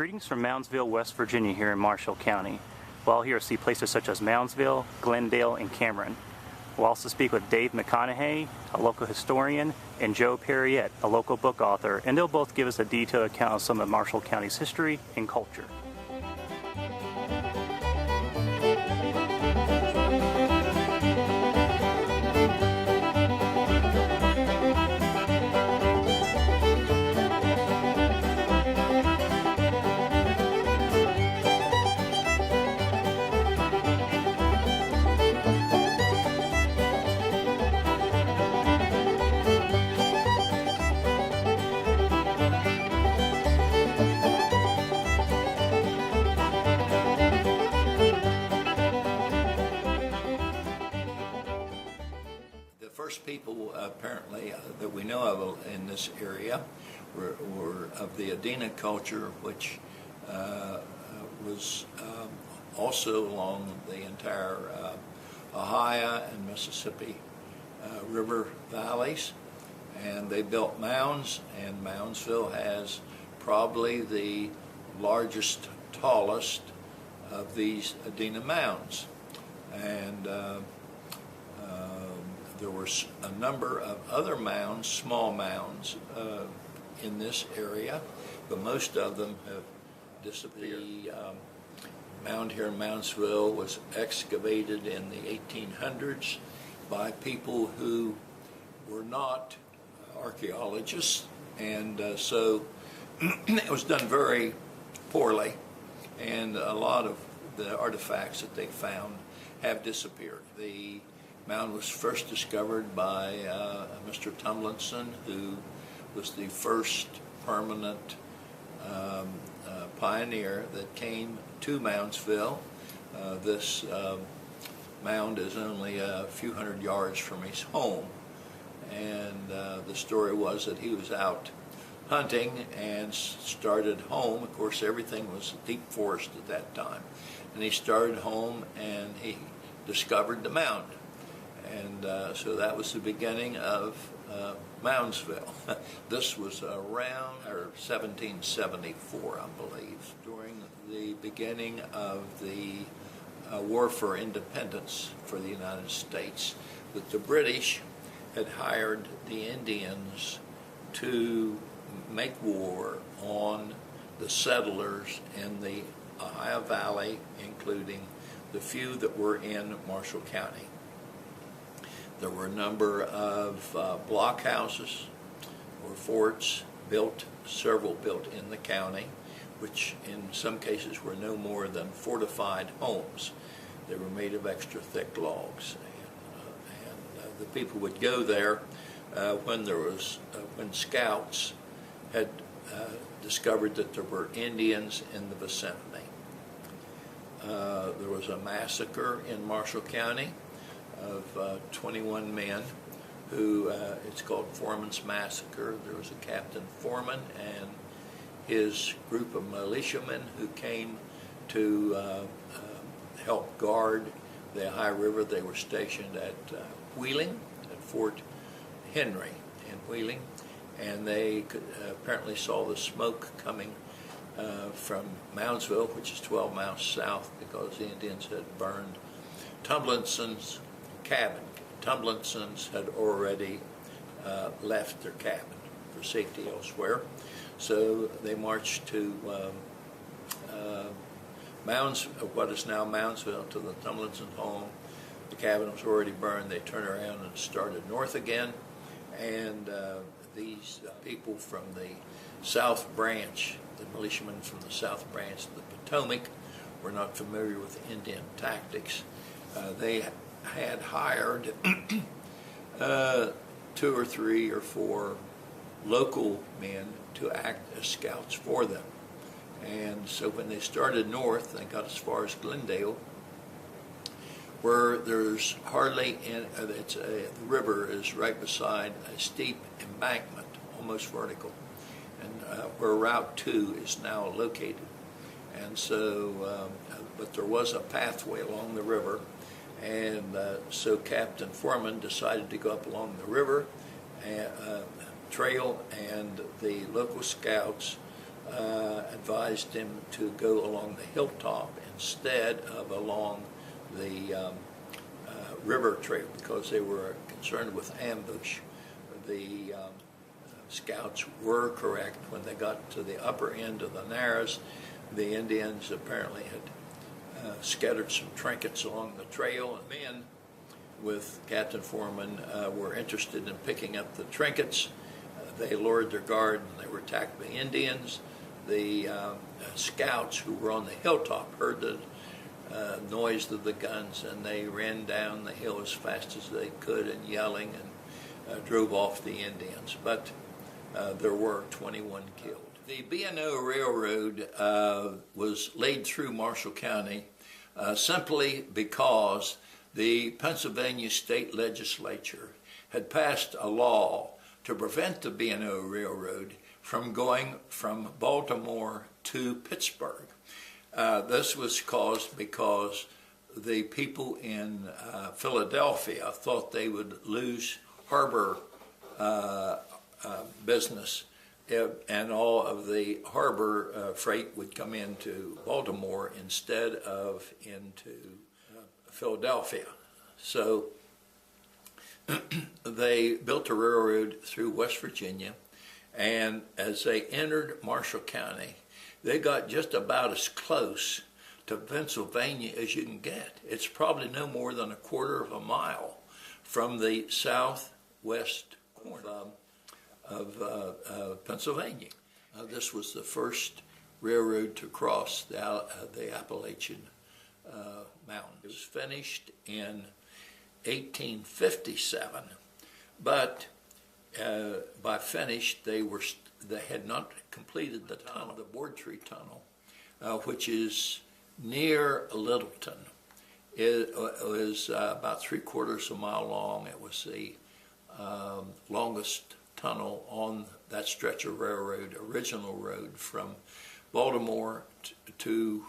Greetings from Moundsville, West Virginia here in Marshall County. We'll here see places such as Moundsville, Glendale, and Cameron. We'll also speak with Dave McConaughey, a local historian, and Joe Parriott, a local book author, and they'll both give us a detailed account of some of Marshall County's history and culture. First people apparently that we know of in this area were of the Adena culture, which was also along the entire Ohio and Mississippi river valleys, and they built mounds, and Moundsville has probably the largest, tallest of these Adena mounds. And there were a number of other mounds, small mounds, in this area, but most of them have disappeared. The mound here in Moundsville was excavated in the 1800s by people who were not archaeologists, and so it was done very poorly, and a lot of the artifacts that they found have disappeared. The mound was first discovered by Mr. Tomlinson, who was the first permanent pioneer that came to Moundsville. This mound is only a few hundred yards from his home, and the story was that he was out hunting and started home. Of course, everything was deep forest at that time, and he started home and he discovered the mound. And so that was the beginning of Moundsville. This was around 1774, I believe, during the beginning of the War for Independence for the United States, that the British had hired the Indians to make war on the settlers in the Ohio Valley, including the few that were in Marshall County. There were a number of blockhouses or forts built, several built in the county, which in some cases were no more than fortified homes. They were made of extra thick logs, and the people would go there when scouts had discovered that there were Indians in the vicinity. There was a massacre in Marshall County of 21 men who, it's called Foreman's Massacre. There was a Captain Foreman and his group of militiamen who came to help guard the Ohio River. They were stationed at Wheeling, at Fort Henry in Wheeling, and they apparently saw the smoke coming from Moundsville, which is 12 miles south, because the Indians had burned Tomlinson's cabin. Tomlinson's had already left their cabin for safety elsewhere, so they marched to what is now Moundsville, to the Tomlinson home. The cabin was already burned. They turned around and started north again, and these people from the South Branch, the militiamen from the South Branch of the Potomac, were not familiar with Indian tactics. They had hired 2 or 3 or 4 local men to act as scouts for them. And so when they started north, they got as far as Glendale, where there's hardly the river is right beside a steep embankment, almost vertical, and where Route 2 is now located. And so, but there was a pathway along the river, and so Captain Foreman decided to go up along the river trail, and the local scouts advised him to go along the hilltop instead of along the river trail because they were concerned with ambush. The scouts were correct. When they got to the upper end of the Narrows, the Indians apparently had scattered some trinkets along the trail, and men with Captain Foreman were interested in picking up the trinkets. They lowered their guard and they were attacked by Indians. The scouts who were on the hilltop heard the noise of the guns, and they ran down the hill as fast as they could and yelling and drove off the Indians. But there were 21 killed. The B&O Railroad was laid through Marshall County simply because the Pennsylvania state legislature had passed a law to prevent the B&O Railroad from going from Baltimore to Pittsburgh. This was caused because the people in Philadelphia thought they would lose harbor business, and all of the harbor freight would come into Baltimore instead of into Philadelphia. So they built a railroad through West Virginia, and as they entered Marshall County, they got just about as close to Pennsylvania as you can get. It's probably no more than a quarter of a mile from the southwest corner of Pennsylvania. This was the first railroad to cross the Appalachian Mountains. It was finished in 1857, but by finished they had not completed the tunnel, the Board Tree Tunnel, which is near Littleton. It was about 3/4 of a mile long. It was the longest tunnel on that stretch of railroad, original road from Baltimore to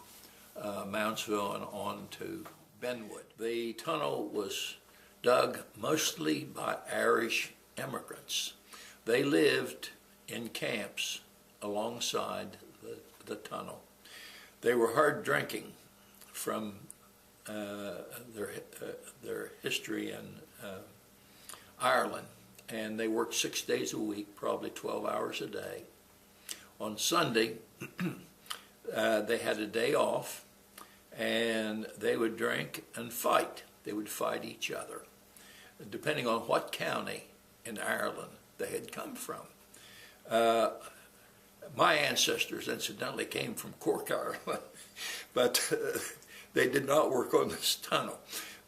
Moundsville and on to Benwood. The tunnel was dug mostly by Irish immigrants. They lived in camps alongside the tunnel. They were hard drinking from their history in Ireland, and they worked 6 days a week, probably 12 hours a day. On Sunday, they had a day off, and they would drink and fight. They would fight each other, depending on what county in Ireland they had come from. My ancestors, incidentally, came from Cork, Ireland, but they did not work on this tunnel.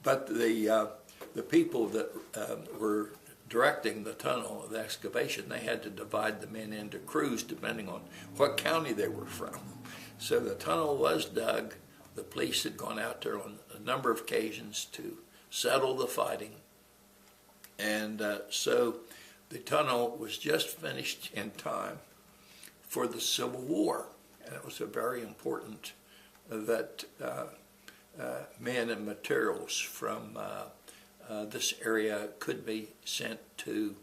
But the people that were directing the tunnel, the excavation, they had to divide the men into crews depending on what county they were from. So the tunnel was dug. The police had gone out there on a number of occasions to settle the fighting. And so the tunnel was just finished in time for the Civil War. And it was very important that men and materials from this area could be sent to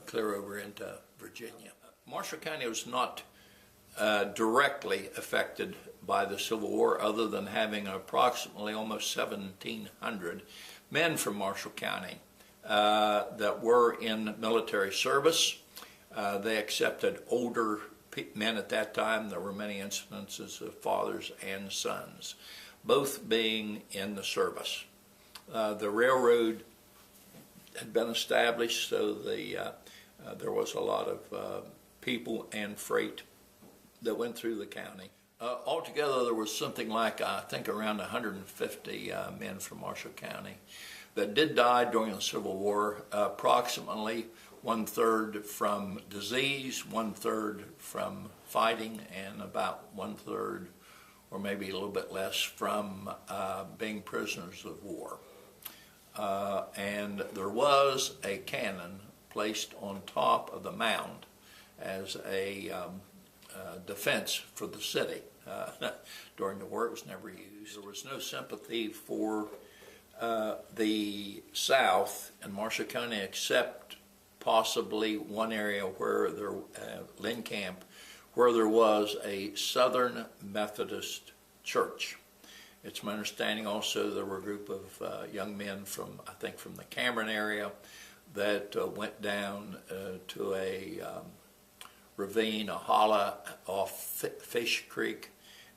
clear over into Virginia. Marshall County was not directly affected by the Civil War, other than having approximately almost 1,700 men from Marshall County that were in military service. They accepted older men at that time. There were many incidences of fathers and sons, both being in the service. The railroad had been established, so there was a lot of people and freight that went through the county. Altogether, there was something like, I think, around 150 men from Marshall County that did die during the Civil War, approximately 1/3 from disease, 1/3 from fighting, and about 1/3, or maybe a little bit less, from being prisoners of war. And there was a cannon placed on top of the mound as a defense for the city. During the war, it was never used. There was no sympathy for the South in Marshall County, except possibly one area where Lynn Camp, where there was a Southern Methodist church. It's my understanding also there were a group of young men from, I think, from the Cameron area that went down to a ravine, a hollow off Fish Creek,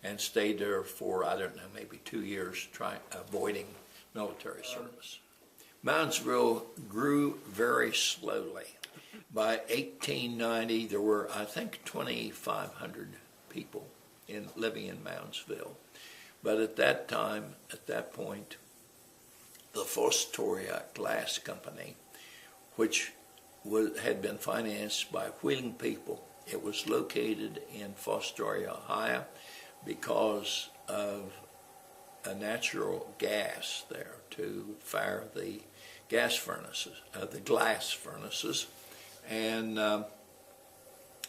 and stayed there for, I don't know, maybe 2 years, avoiding military service. Moundsville grew very slowly. By 1890, there were, I think, 2,500 people living in Moundsville. But at that time, at that point, the Fostoria Glass Company, which had been financed by Wheeling people, it was located in Fostoria, Ohio, because of a natural gas there to fire the gas furnaces, the glass furnaces, and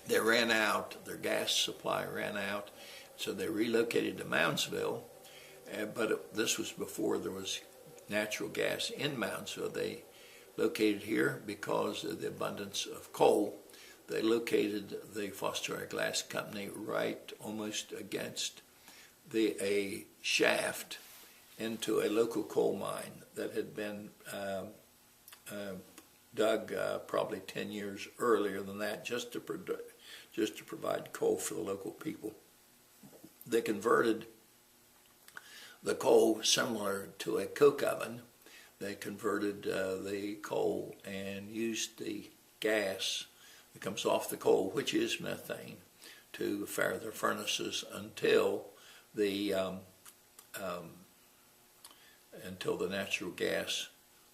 they ran out, their gas supply ran out, so they relocated to Moundsville, but this was before there was natural gas in Moundsville. They located here because of the abundance of coal. They located the Fostoria Glass Company right almost against a shaft into a local coal mine that had been dug probably 10 years earlier than that, just to provide coal for the local people. They converted the coal similar to a coke oven. They converted the coal and used the gas that comes off the coal, which is methane, to fire their furnaces until the natural gas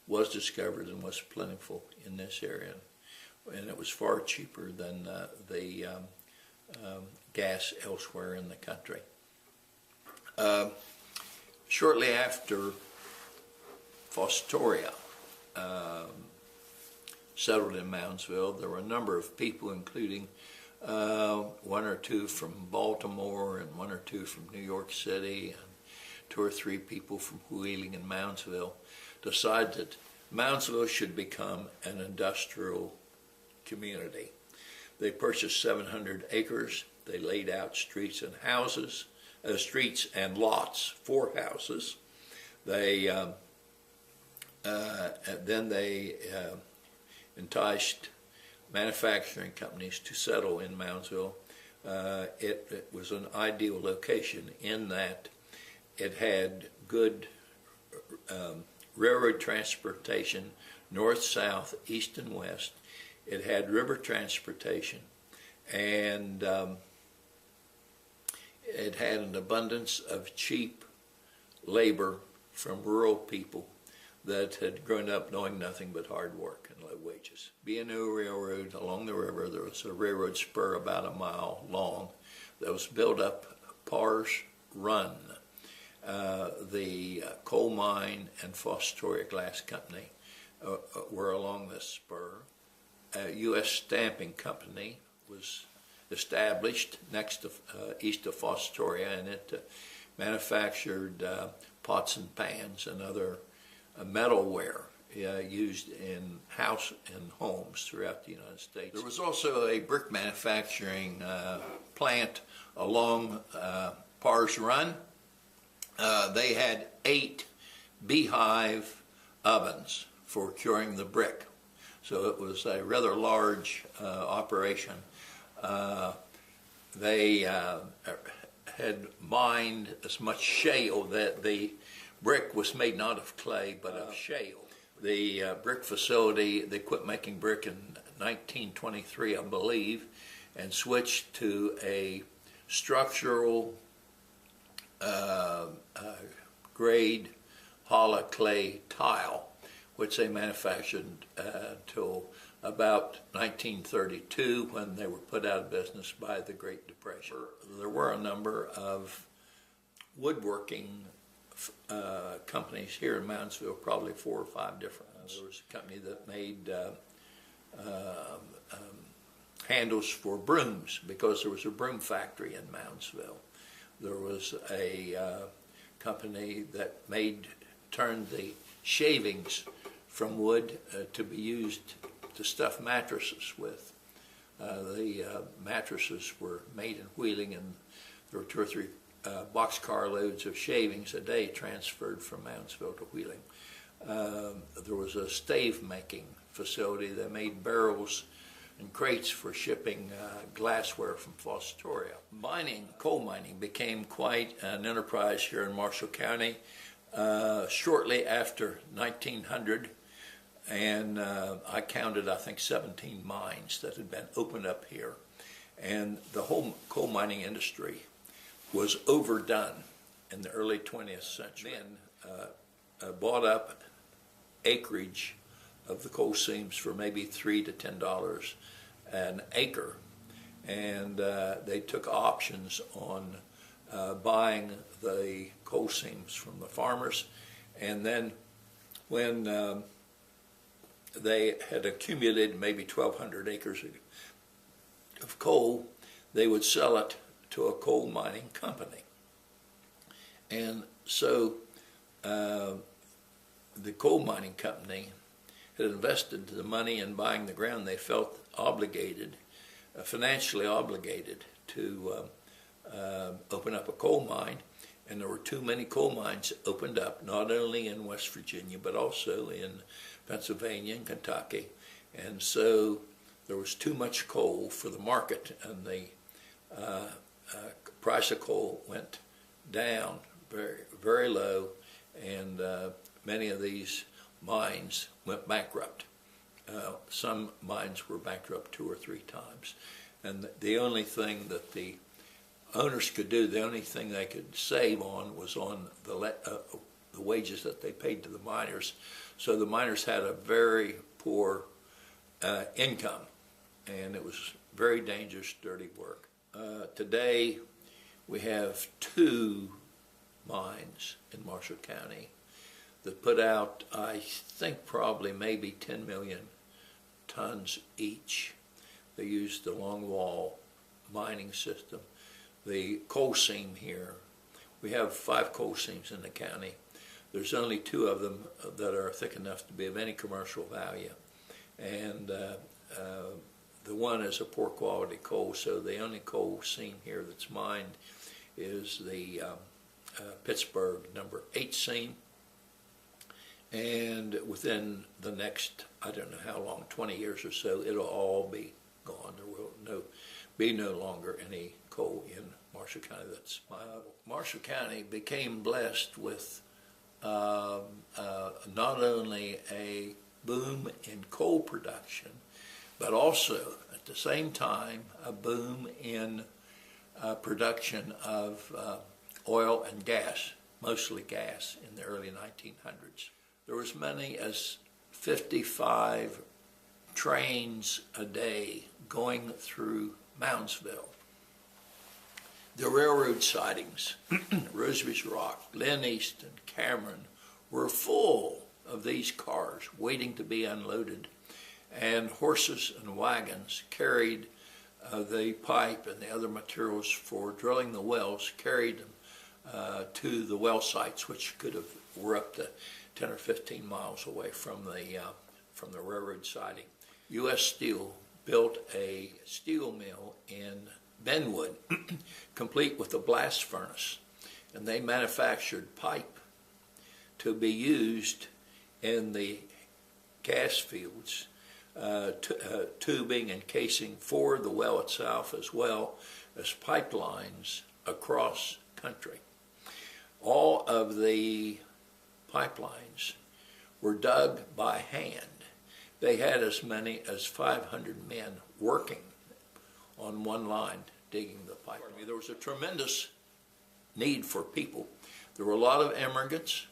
was discovered and was plentiful in this area, and it was far cheaper than the gas elsewhere in the country. Shortly after Fostoria settled in Moundsville, there were a number of people, including one or two from Baltimore and one or two from New York City and 2 or 3 people from Wheeling and Moundsville, decided that Moundsville should become an industrial community. They purchased 700 acres. They laid out streets and houses, streets and lots for houses. They then they enticed manufacturing companies to settle in Moundsville. It was an ideal location in that it had good railroad transportation, north, south, east, and west. It had river transportation, and it had an abundance of cheap labor from rural people that had grown up knowing nothing but hard work and low wages. Being no railroad along the river, there was a railroad spur about a mile long that was built up Parr's Run. The coal mine and Fostoria Glass Company were along this spur. A U.S. stamping company was established next to east of Fostoria, and it manufactured pots and pans and other metalware used in house and homes throughout the United States. There was also a brick manufacturing plant along Parr's Run. They had 8 beehive ovens for curing the brick, so it was a rather large operation. They had mined as much shale that the brick was made not of clay but of shale. The brick facility, they quit making brick in 1923, I believe, and switched to a structural grade hollow clay tile, which they manufactured till about 1932, when they were put out of business by the Great Depression. There were a number of woodworking companies here in Moundsville, probably 4 or 5 different ones. There was a company that made handles for brooms, because there was a broom factory in Moundsville. There was a company that turned the shavings from wood to be used to stuff mattresses with. The mattresses were made in Wheeling, and there were 2 or 3 boxcar loads of shavings a day transferred from Moundsville to Wheeling. There was a stave making facility that made barrels and crates for shipping glassware from Fostoria. Coal mining became quite an enterprise here in Marshall County shortly after 1900, and I counted, I think, 17 mines that had been opened up here. And the whole coal mining industry was overdone in the early 20th century. Men bought up acreage of the coal seams for maybe $3 to $10 an acre, and they took options on buying the coal seams from the farmers, and then when they had accumulated maybe 1,200 acres of coal, they would sell it to a coal mining company. And so the coal mining company had invested the money in buying the ground. They felt obligated, financially obligated, to open up a coal mine, and there were too many coal mines opened up, not only in West Virginia but also in Pennsylvania and Kentucky, and so there was too much coal for the market, and the price of coal went down very, very low, and many of these mines went bankrupt. Some mines were bankrupt 2 or 3 times, and the only thing that the owners could do, the only thing they could save on, was on the wages that they paid to the miners. So the miners had a very poor income, and it was very dangerous, dirty work. Today we have 2 mines in Marshall County that put out, I think, probably maybe 10 million tons each. They used the longwall mining system. The coal seam here, we have 5 coal seams in the county. There's only 2 of them that are thick enough to be of any commercial value, and the one is a poor quality coal, so the only coal seam here that's mined is the Pittsburgh number 8 seam, and within the next, I don't know how long, 20 years or so, it'll all be gone. There will be no longer any coal in Marshall County that's minable. Marshall County became blessed with not only a boom in coal production, but also at the same time a boom in production of oil and gas, mostly gas, in the early 1900s. There was many as 55 trains a day going through Moundsville. The railroad sidings, Rosaries Rock, Glen East, and Cameron, were full of these cars waiting to be unloaded, and horses and wagons carried the pipe and the other materials for drilling the wells, carried them to the well sites, which were up to 10 or 15 miles away from the railroad siding. U.S. Steel built a steel mill in Benwood, complete with a blast furnace, and they manufactured pipe to be used in the gas fields, tubing and casing for the well itself, as well as pipelines across country. All of the pipelines were dug by hand. They had as many as 500 men working on one line digging the pipeline. There was a tremendous need for people. There were a lot of immigrants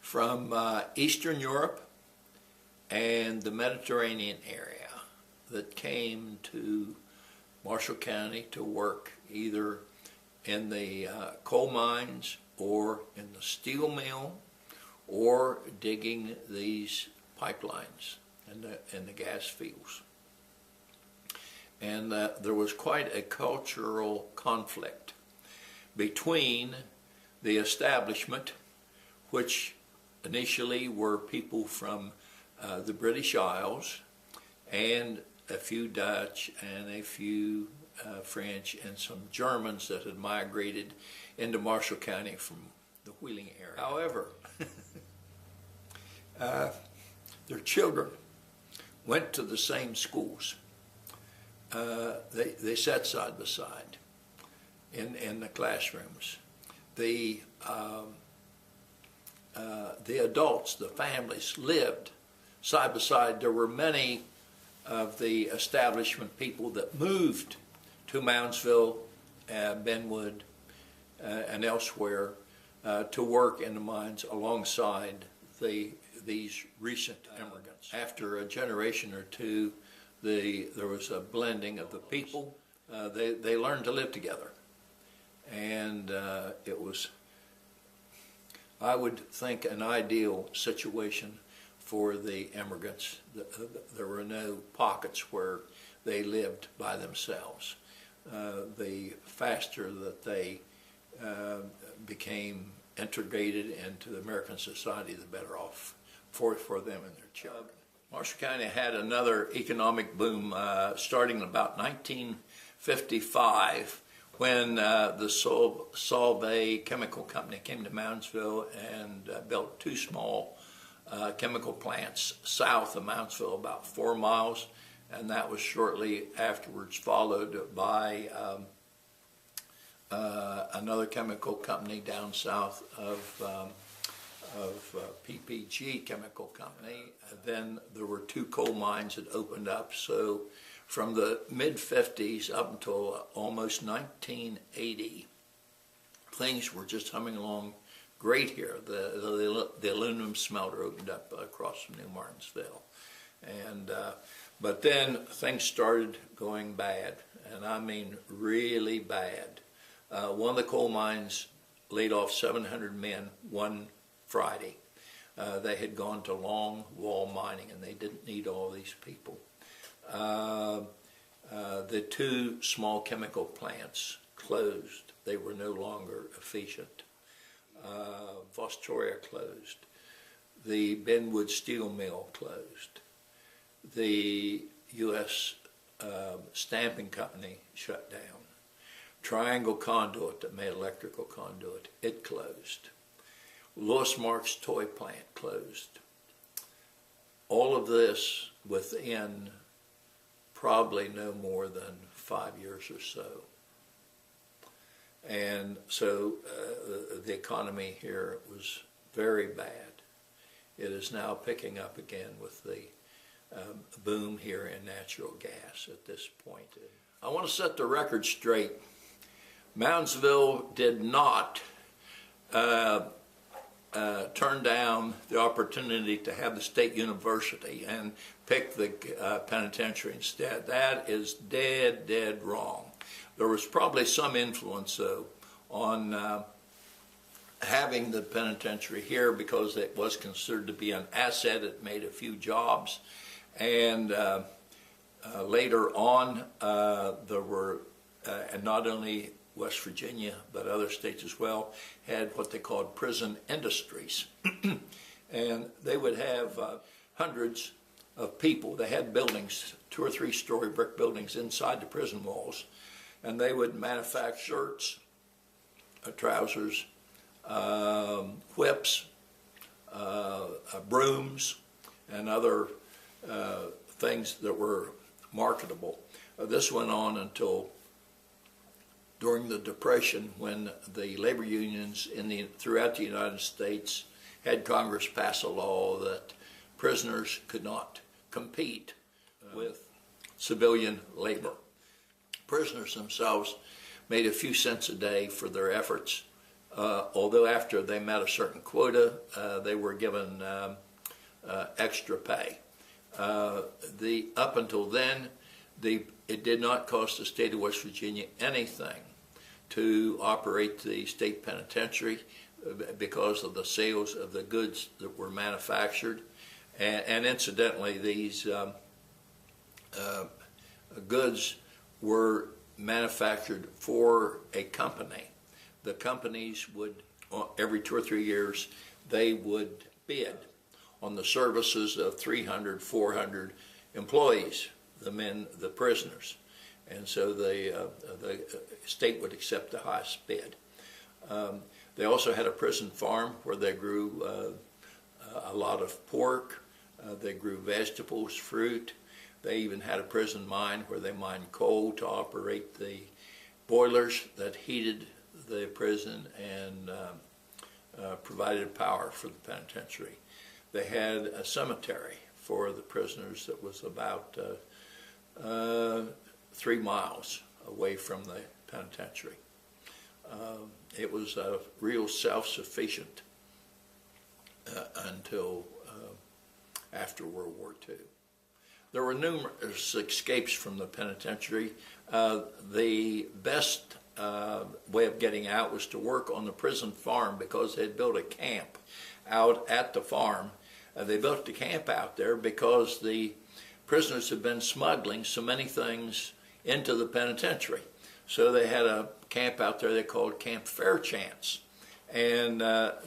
from Eastern Europe and the Mediterranean area that came to Marshall County to work either in the coal mines or in the steel mill or digging these pipelines in the gas fields. And there was quite a cultural conflict between the establishment, which initially were people from the British Isles, and a few Dutch and a few French and some Germans that had migrated into Marshall County from the Wheeling area. However, their children went to the same schools. They sat side by side in the classrooms. The adults, the families, lived side by side. There were many of the establishment people that moved to Moundsville, Benwood, and elsewhere to work in the mines alongside these recent immigrants. After a generation or two, there was a blending of the people. They learned to live together, and it was, I would think, an ideal situation for the immigrants. There were no pockets where they lived by themselves. The faster that they became integrated into the American society, the better off for them and their children. Marshall County had another economic boom starting in about 1955 when the Solvay Chemical Company came to Moundsville and built two small chemical plants south of Moundsville, about 4 miles, and that was shortly afterwards followed by another chemical company down south of PPG Chemical Company. Then there were 2 coal mines that opened up. So from the mid-50s up until almost 1980, things were just humming along great here. The aluminum smelter opened up across from New Martinsville. And but then things started going bad, and I mean really bad. One of the coal mines laid off 700 men one Friday. They had gone to long wall mining, and they didn't need all these people. The 2 small chemical plants closed. They were no longer efficient. Fostoria closed. The Benwood Steel Mill closed. The U.S. Stamping Company shut down. Triangle Conduit that made electrical conduit, it closed. Lewis Mark's toy plant closed. All of this within probably no more than 5 years or so. And so the economy here was very bad. It is now picking up again with the boom here in natural gas at this point. I want to set the record straight. Moundsville did not turn down the opportunity to have the state university and pick the penitentiary instead. That is dead wrong. There was probably some influence, though, on having the penitentiary here because it was considered to be an asset. It made a few jobs. And later on, there were, and not only West Virginia, but other states as well, had what they called prison industries. And they would have hundreds of people. They had buildings, 2 or 3 story brick buildings inside the prison walls. And they would manufacture shirts, trousers, whips, brooms, and other things that were marketable. This went on until during the Depression, when the labor unions throughout the United States had Congress pass a law that prisoners could not compete with civilian labor. Prisoners themselves made a few cents a day for their efforts, although after they met a certain quota, they were given extra pay. Up until then, it did not cost the state of West Virginia anything to operate the state penitentiary because of the sales of the goods that were manufactured. And incidentally, these goods were manufactured for a company. The companies would, every 2 or 3 years, they would bid on the services of 300, 400 employees. the prisoners, and so the state would accept the highest bid. They also had a prison farm where they grew a lot of pork. They grew vegetables, fruit. They even had a prison mine where they mined coal to operate the boilers that heated the prison and provided power for the penitentiary. They had a cemetery for the prisoners that was about 3 miles away from the penitentiary. It was real self-sufficient until after World War II. There were numerous escapes from the penitentiary. The best way of getting out was to work on the prison farm because they had built a camp out at the farm. They built the camp out there because the prisoners had been smuggling so many things into the penitentiary. So they had a camp out there they called Camp Fairchance. And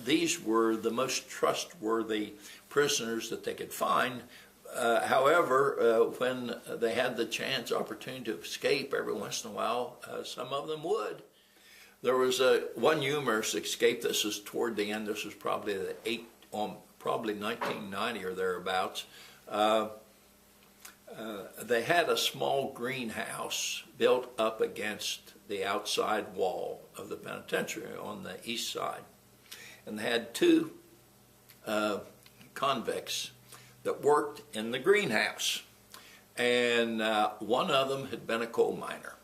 these were the most trustworthy prisoners that they could find. However, when they had the opportunity to escape every once in a while, some of them would. There was one humorous escape. This is toward the end. This was probably probably 1990 or thereabouts. They had a small greenhouse built up against the outside wall of the penitentiary on the east side. And they had 2 convicts that worked in the greenhouse. And one of them had been a coal miner.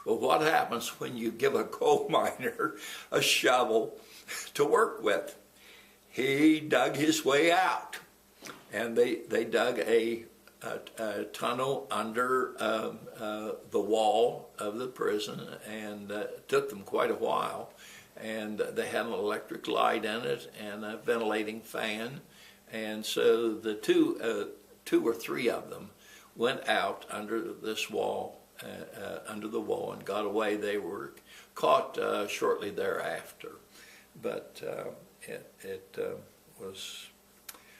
Well, what happens when you give a coal miner a shovel to work with? He dug his way out. And they dug a tunnel under the wall of the prison, and it took them quite a while. And they had an electric light in it and a ventilating fan. And so the 2 or 3 of them went out under this wall, under the wall, and got away. They were caught shortly thereafter, but it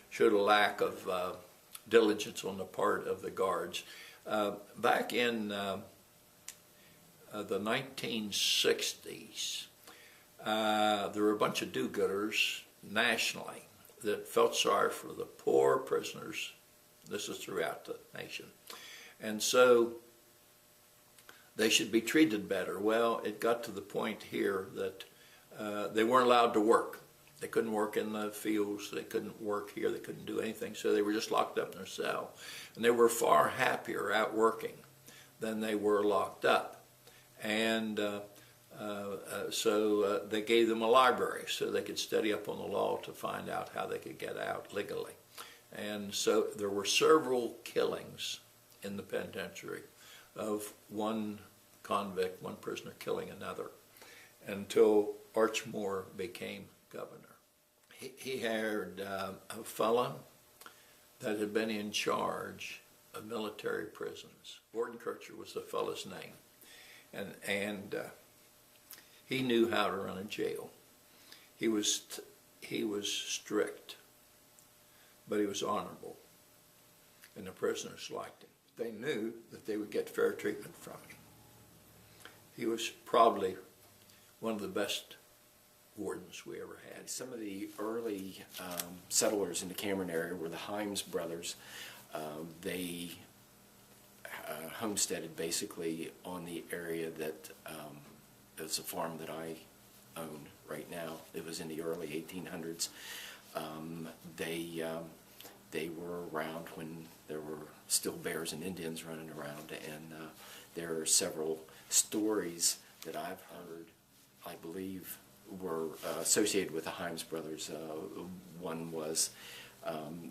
showed a lack of diligence on the part of the guards. Back in the 1960s, there were a bunch of do-gooders nationally that felt sorry for the poor prisoners. This is throughout the nation. And so they should be treated better. Well, it got to the point here that they weren't allowed to work. They couldn't work in the fields. They couldn't work here. They couldn't do anything. So they were just locked up in their cell. And they were far happier out working than they were locked up. And so they gave them a library so they could study up on the law to find out how they could get out legally. And so there were several killings in the penitentiary of one convict, one prisoner killing another, until Archmore became governor. He hired a fellow that had been in charge of military prisons. Gordon Kircher was the fellow's name. And he knew how to run a jail. He was strict, but he was honorable, and the prisoners liked him. They knew that they would get fair treatment from him. He was probably one of the best wardens we ever had. Some of the early settlers in the Cameron area were the Himes brothers. They homesteaded basically on the area that is a farm that I own right now. It was in the early 1800s. They were around when there were still bears and Indians running around, and there are several stories that I've heard, I believe, were associated with the Himes brothers. One was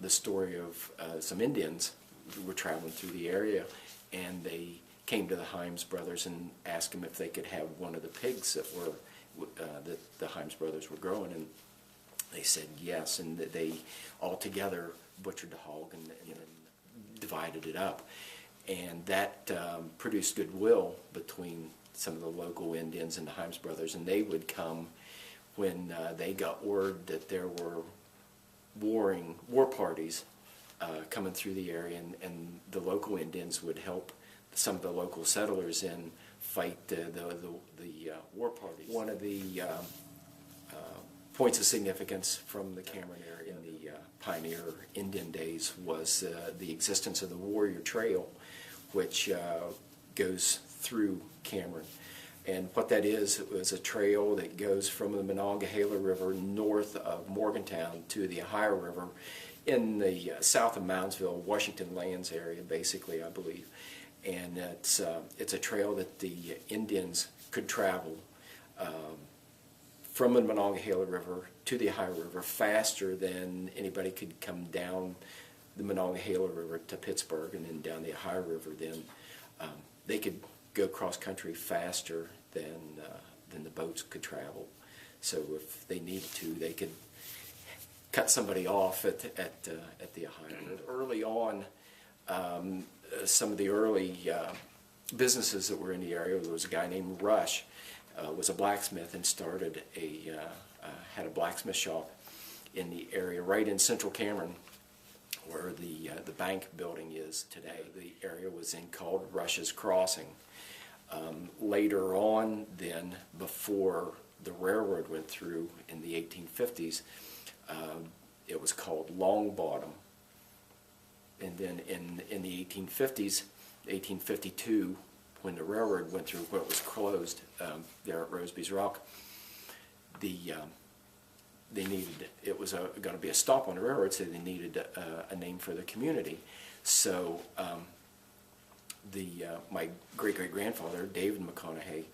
the story of some Indians who were traveling through the area, and they came to the Himes brothers and asked them if they could have one of the pigs that were that the Himes brothers were growing, and they said yes, and that they all together butchered the hog and divided it up, and that produced goodwill between some of the local Indians and the Himes brothers, and they would come when they got word that there were war parties coming through the area, and the local Indians would help some of the local settlers in fight the war parties. One of the points of significance from the Cameron area in the pioneer Indian days was the existence of the Warrior Trail, which goes through Cameron. And what that is, it was a trail that goes from the Monongahela River north of Morgantown to the Ohio River in the south of Moundsville, Washington Lands area, basically, I believe. And it's a trail that the Indians could travel from the Monongahela River to the Ohio River faster than anybody could come down the Monongahela River to Pittsburgh and then down the Ohio River. Then they could go cross country faster than the boats could travel. So if they needed to, they could cut somebody off at the Ohio River. Early on, some of the early businesses that were in the area, there was a guy named Rush, was a blacksmith and started had a blacksmith shop in the area right in central Cameron, where the bank building is today. The area was then called Rush's Crossing. Later on, then, before the railroad went through in the 1850s, it was called Long Bottom. And then in the 1850s, 1852, when the railroad went through, where it was closed there at Roseby's Rock, they needed, it was going to be a stop on the railroad, so they needed a name for the community. So my great-great-grandfather, David McConaughey,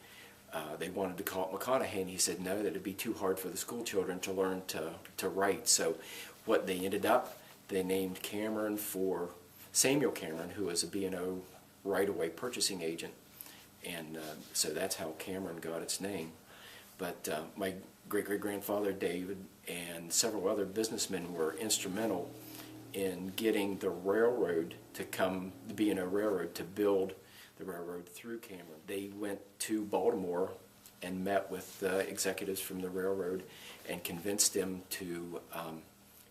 they wanted to call it McConaughey, and he said no, that it'd be too hard for the school children to learn to write. So what they ended up, they named Cameron for Samuel Cameron, who was a B&O right-of-way purchasing agent, and so that's how Cameron got its name. But my great-great-grandfather David and several other businessmen were instrumental in getting the railroad to come, the B&O Railroad, to build the railroad through Cameron. They went to Baltimore and met with executives from the railroad and convinced them to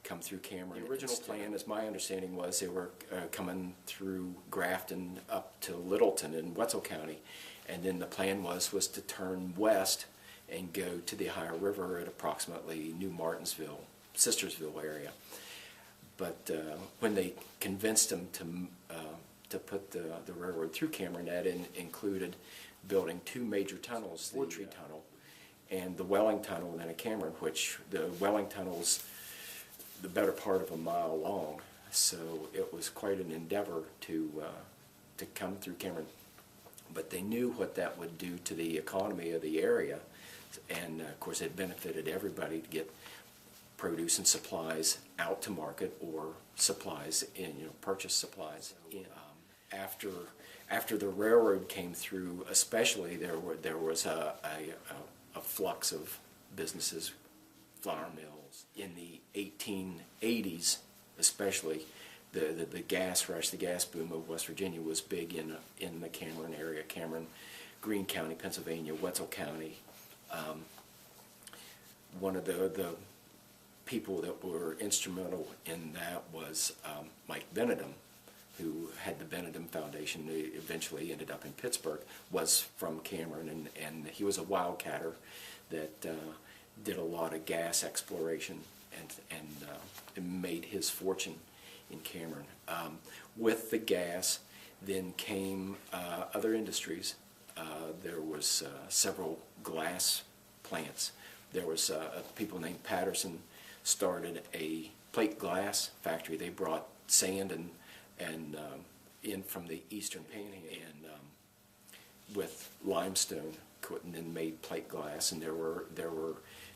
come through Cameron. The original plan, as my understanding was, they were coming through Grafton up to Littleton in Wetzel County, and then the plan was to turn west and go to the Ohio River at approximately New Martinsville, Sistersville area. But when they convinced them to put the railroad through Cameron, that included building two major tunnels, the Tree Tunnel and the Welling Tunnel then at Cameron, which the Welling Tunnel's the better part of a mile long. So it was quite an endeavor to come through Cameron. But they knew what that would do to the economy of the area, and of course it benefited everybody to get produce and supplies out to market, or supplies in, purchase supplies in. After the railroad came through, especially there was a flux of businesses, flour mills. In the 1880s, especially, the gas rush, the gas boom of West Virginia was big in the Cameron area, Cameron, Greene County, Pennsylvania, Wetzel County. One of the people that were instrumental in that was Mike Benedum, who had the Benedum Foundation. He eventually ended up in Pittsburgh, was from Cameron, and he was a wildcatter that did a lot of gas exploration and made his fortune in Cameron. With the gas then came other industries. There was several glass plants. There was people named Patterson started a plate glass factory. They brought sand and in from the eastern panhandle and with limestone, and then made plate glass. And there were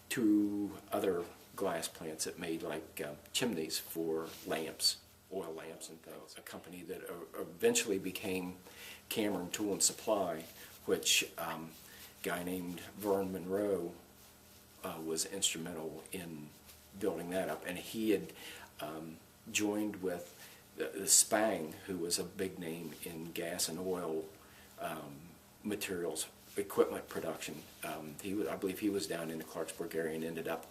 two other glass plants that made like chimneys for lamps, oil lamps and things. A company that eventually became Cameron Tool and Supply, which a guy named Vern Monroe was instrumental in building that up, and he had joined with the Spang, who was a big name in gas and oil materials equipment production. I believe he was down in the Clarksburg area and ended up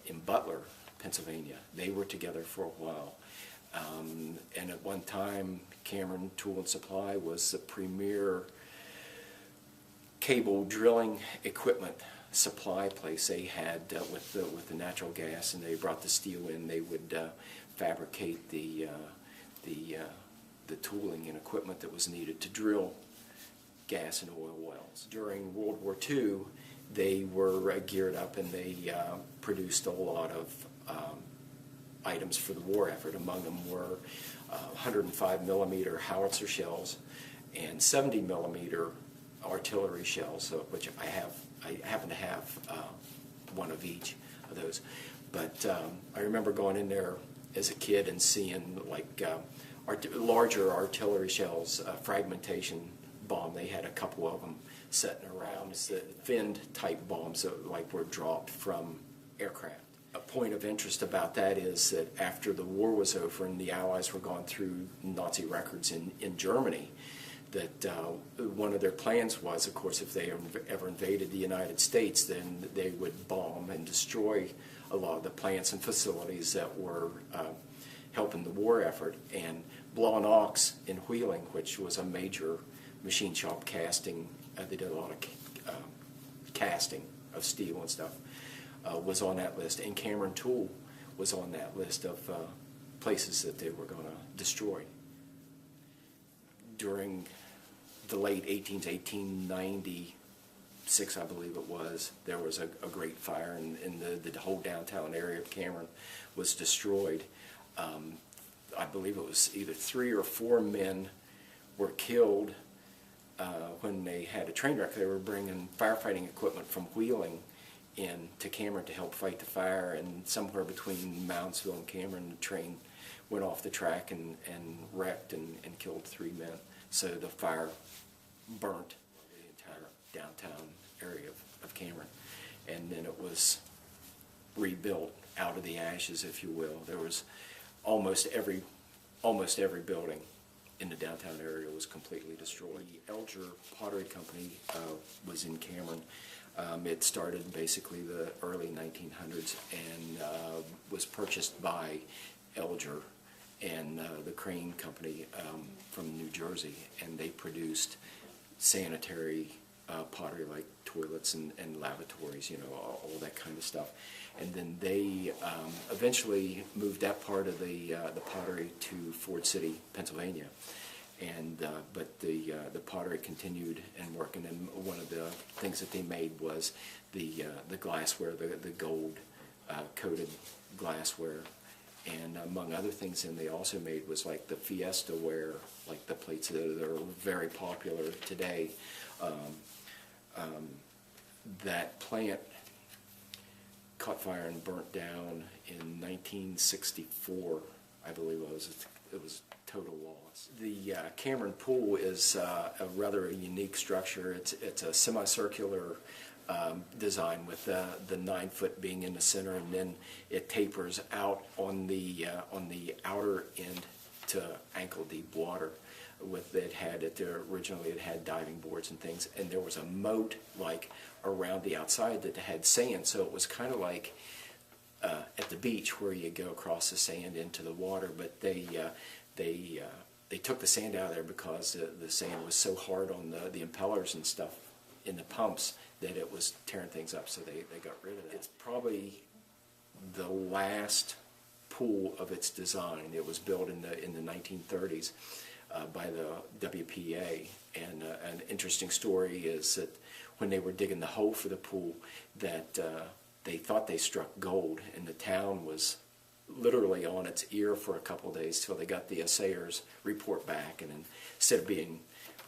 in Butler, Pennsylvania. They were together for a while. And at one time, Cameron Tool and Supply was the premier cable drilling equipment supply place. They had with the natural gas, and they brought the steel in. They would fabricate the tooling and equipment that was needed to drill gas and oil wells. During World War II, they were geared up, and they produced a lot of items for the war effort. Among them were 105 millimeter howitzer shells and 70 millimeter artillery shells, which I happen to have one of each of those. But I remember going in there as a kid and seeing like larger artillery shells, fragmentation bomb. They had a couple of them sitting around. It's the finned type bombs that like were dropped from aircraft. A point of interest about that is that after the war was over and the Allies were going through Nazi records in Germany, that one of their plans was, of course, if they ever invaded the United States, then they would bomb and destroy a lot of the plants and facilities that were helping the war effort. And Blaw & Ox in Wheeling, which was a major machine shop casting, they did a lot of casting of steel and stuff, was on that list. And Cameron Tool was on that list of places that they were going to destroy. During the late 1896, I believe it was, there was a great fire, and the whole downtown area of Cameron was destroyed. I believe it was either 3 or 4 men were killed when they had a train wreck. They were bringing firefighting equipment from Wheeling in to Cameron to help fight the fire, and somewhere between Moundsville and Cameron, the train went off the track and wrecked and killed 3 men. So the fire burnt the entire downtown area of Cameron, and then it was rebuilt out of the ashes, if you will. There was almost every building in the downtown area was completely destroyed. The Elger Pottery Company was in Cameron. It started basically the early 1900s and was purchased by Elger and the Crane Company from New Jersey, and they produced sanitary pottery like toilets and lavatories, you know, all that kind of stuff. And then they eventually moved that part of the pottery to Ford City, Pennsylvania. And but the pottery continued and working. And one of the things that they made was the glassware, the gold coated glassware. And among other things, then they also made was like the Fiesta ware, like the plates that are very popular today. That plant caught fire and burnt down in 1964, I believe it was total loss. The Cameron Pool is a rather unique structure. It's a semicircular design with the 9-foot being in the center, and then it tapers out on the outer end to ankle deep water. Originally it had diving boards and things, and there was a moat like around the outside that had sand, so it was kind of like at the beach where you go across the sand into the water. But they took the sand out of there because the sand was so hard on the impellers and stuff in the pumps that it was tearing things up, so they got rid of it. It's probably the last pool of its design. It was built in the 1930s by the WPA, and an interesting story is that when they were digging the hole for the pool, that they thought they struck gold, and the town was literally on its ear for a couple of days till they got the assayers report back, and instead of being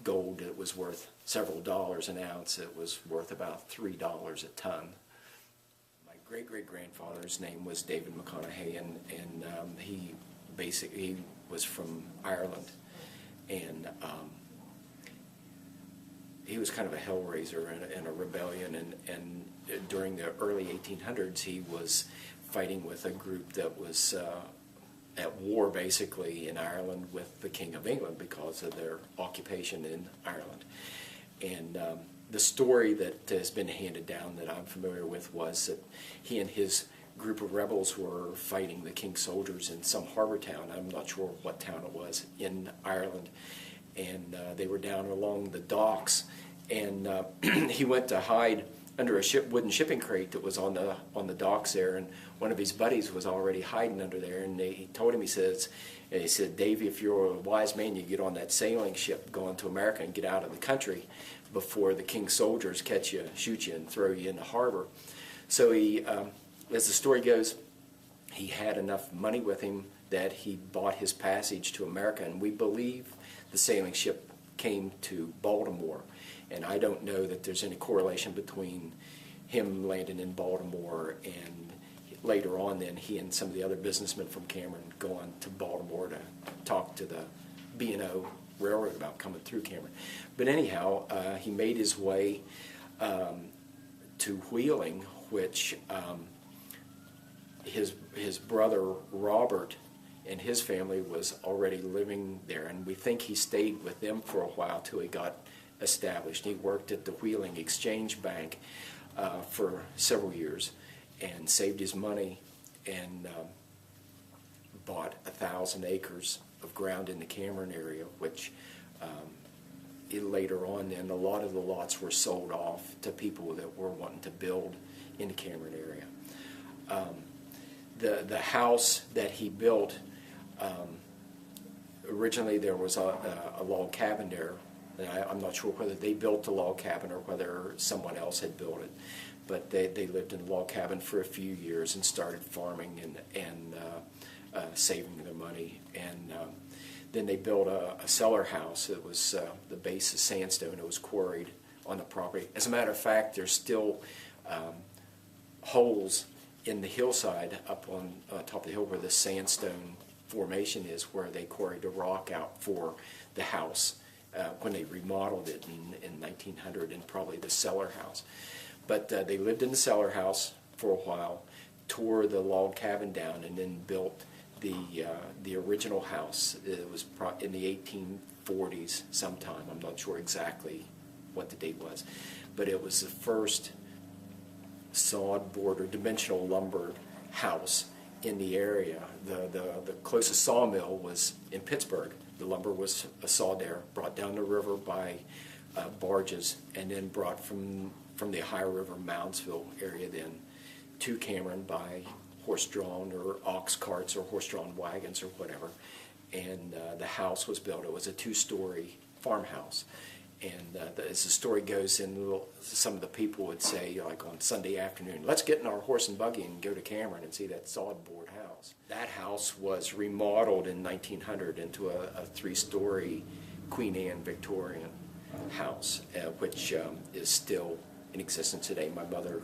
gold that was worth several dollars an ounce, it was worth about $3 a ton. My great-great-grandfather's name was David McConaughey, and he was from Ireland, and he was kind of a hellraiser and a rebellion, and during the early 1800s he was fighting with a group that was at war basically in Ireland with the King of England because of their occupation in Ireland. And the story that has been handed down that I'm familiar with was that he and his group of rebels were fighting the King's soldiers in some harbor town. I'm not sure what town it was in Ireland. And they were down along the docks, and he went to hide under a wooden shipping crate that was on the docks there, and one of his buddies was already hiding under there, and he told him, he said, Davey, if you're a wise man, you get on that sailing ship going to America and get out of the country before the King's soldiers catch you, shoot you, and throw you in the harbor. So he, as the story goes, he had enough money with him that he bought his passage to America, and we believe the sailing ship came to Baltimore. And I don't know that there's any correlation between him landing in Baltimore and later on then he and some of the other businessmen from Cameron going to Baltimore to talk to the B&O Railroad about coming through Cameron. But anyhow, he made his way to Wheeling, which his brother Robert and his family was already living there, and we think he stayed with them for a while till he got established. He worked at the Wheeling Exchange Bank for several years and saved his money and bought 1,000 acres of ground in the Cameron area, which later on then a lot of the lots were sold off to people that were wanting to build in the Cameron area. The house that he built, originally there was a log cabin there. And I'm not sure whether they built the log cabin or whether someone else had built it, but they lived in the log cabin for a few years and started farming and saving their money. And then they built a cellar house. It was the base of sandstone. It was quarried on the property. As a matter of fact, there's still holes in the hillside up on top of the hill where the sandstone formation is, where they quarried the rock out for the house when they remodeled it in 1900, and probably the cellar house. But they lived in the cellar house for a while, tore the log cabin down, and then built the original house. It was in the 1840s sometime. I'm not sure exactly what the date was, but it was the first sawed board or dimensional lumber house in the area. The closest sawmill was in Pittsburgh. The lumber was sawed there, brought down the river by barges, and then brought from the Ohio River, Moundsville area then to Cameron by horse-drawn or ox carts or horse-drawn wagons or whatever. And the house was built. It was a two-story farmhouse. And as the story goes, some of the people would say, like on Sunday afternoon, let's get in our horse and buggy and go to Cameron and see that sawed board house. That house was remodeled in 1900 into a three-story Queen Anne Victorian house, which is still in existence today. My mother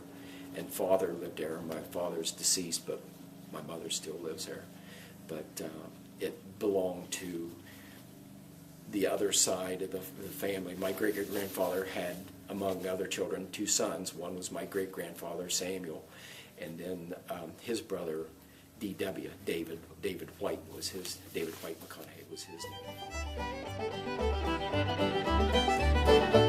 and father lived there. My father's deceased, but my mother still lives there. But it belonged to the other side of the family. My great-great-grandfather had, among other children, two sons. One was my great-grandfather, Samuel, and then his brother, D.W., David White was his, David White McConaughey was his name.